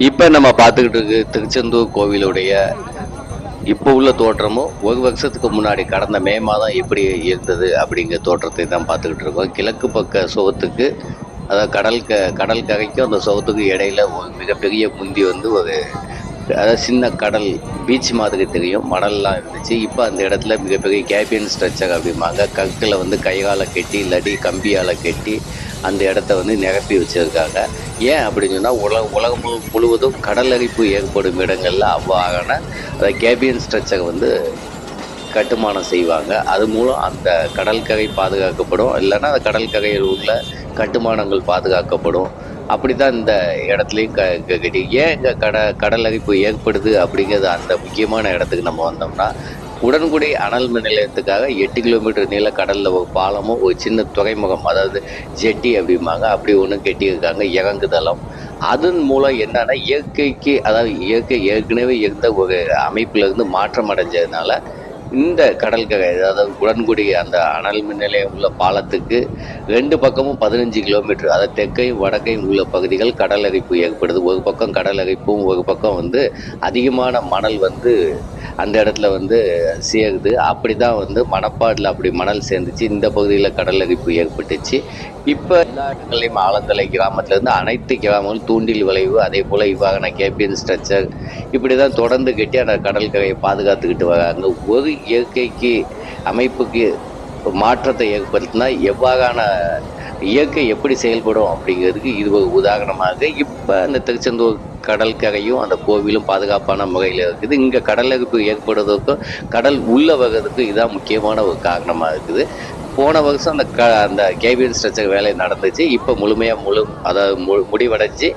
இப்போ நம்ம பார்த்துக்கிட்டு இருக்கு திருச்செந்தூர் கோவிலுடைய இப்போ உள்ள தோற்றமும் ஒரு வருஷத்துக்கு முன்னாடி கடந்த மே மாதம் எப்படி இருந்தது அப்படிங்கிற தோற்றத்தை தான் பார்த்துக்கிட்டு இருக்கோம். கிழக்கு பக்க சுவத்துக்கு, அதாவது கடல் கரைக்கும் அந்த சுவத்துக்கு இடையில ஒரு மிகப்பெரிய முந்தி வந்து ஒரு, அதாவது சின்ன கடல் பீச் மாதிரி தெரியும், மணல்லாம் இருந்துச்சு. இப்போ அந்த இடத்துல மிகப்பெரிய கேபியன் ஸ்ட்ரக்சர் அப்படிம்பாங்க, கற்களை வந்து கையால் கட்டி இல்லாட்டி கம்பியால் கட்டி அந்த இடத்த வந்து நிரப்பி வச்சுருக்காங்க. ஏன் அப்படின்னு சொன்னால் உலகம் முழுவதும் கடல் அரிப்பு ஏற்படும் இடங்களில் அவ்வாறான அந்த கேபியன் ஸ்ட்ரக்சர் வந்து கட்டுமானம் செய்வாங்க. அது மூலம் அந்த கடற்கரை பாதுகாக்கப்படும், இல்லைன்னா அந்த கடற்கரையில் உள்ள கட்டுமானங்கள் பாதுகாக்கப்படும். அப்படி தான் இந்த இடத்துலையும் கட்டி ஏன் இங்கே கடல் அரிப்பு ஏற்படுது அப்படிங்கிறது அந்த முக்கியமான இடத்துக்கு நம்ம வந்தோம்னா, உடன்குடி அனல் மின் நிலையத்துக்காக 8 கிலோமீட்டர் நீள கடலில் ஒரு பாலமும் ஒரு சின்ன துறைமுகம், அதாவது ஜெட்டி அப்படிம்பாங்க, அப்படி ஒன்று கட்டியிருக்காங்க, இறங்குதளம். அதன் மூலம் என்னன்னா இயற்கைக்கு, அதாவது இயற்கை ஏற்கனவே இருந்த ஒரு அமைப்பிலிருந்து மாற்றம் அடைஞ்சதுனால இந்த கடற்கரை, அதாவது உடன்குடி அந்த அனல் மின் நிலையம் உள்ள பாலத்துக்கு 2 பக்கமும் 15 கிலோமீட்டர், அதாவது தெற்கையும் வடக்கையும் உள்ள பகுதிகள் கடல் அரிப்பு ஏற்படுது. ஒரு பக்கம் கடல் அரிப்பும், ஒரு பக்கம் வந்து அதிகமான மணல் வந்து அந்த இடத்துல வந்து சேருது. அப்படி தான் வந்து மணப்பாடில் அப்படி மணல் சேர்ந்துச்சு, இந்த பகுதியில் கடல் அரிப்பு ஏற்பட்டுச்சு. இப்போ எல்லா இடங்கள்லையும் ஆலந்தலை கிராமத்திலேருந்து அனைத்து கிராமங்களும் தூண்டில் விளைவு, அதே போல் இவ்வாறான கேபியன் ஸ்ட்ரக்சர் இப்படி தான் தொடர்ந்து கட்டி அந்த கடற்கரையை பாதுகாத்துக்கிட்டு வராங்க. ஒரு இயற்கைக்கு அமைப்புக்கு மாற்றத்தை ஏற்படுத்தினா எவ்வாறான இயற்கை எப்படி செயல்படும் அப்படிங்கிறதுக்கு இது ஒரு உதாரணமாக இப்போ அந்த திருச்செந்தூர் கடற்கரையும் அந்த கோவிலும் பாதுகாப்பான முறையில் இருக்குது. இங்கே கடலரிப்பு ஏற்படுவதற்கும் கடல் உள்ள வர்றதுக்கும் இதான் முக்கியமான ஒரு காரணமாக இருக்குது. போன வருஷம் அந்த கேபியன் ஸ்ட்ரக்சர் வேலை நடந்துச்சு. இப்போ முழுமையாக அதாவது முடிவடைஞ்சு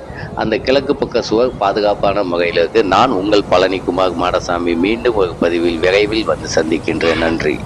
அந்த கிழக்கு பக்க சுவர் பாதுகாப்பான முறையில் இருக்குது. நான் உங்கள் பழனிக்குமார் மாடசாமி. மீண்டும் ஒரு பதிவில் விரைவில் வந்து சந்திக்கின்றேன். நன்றி.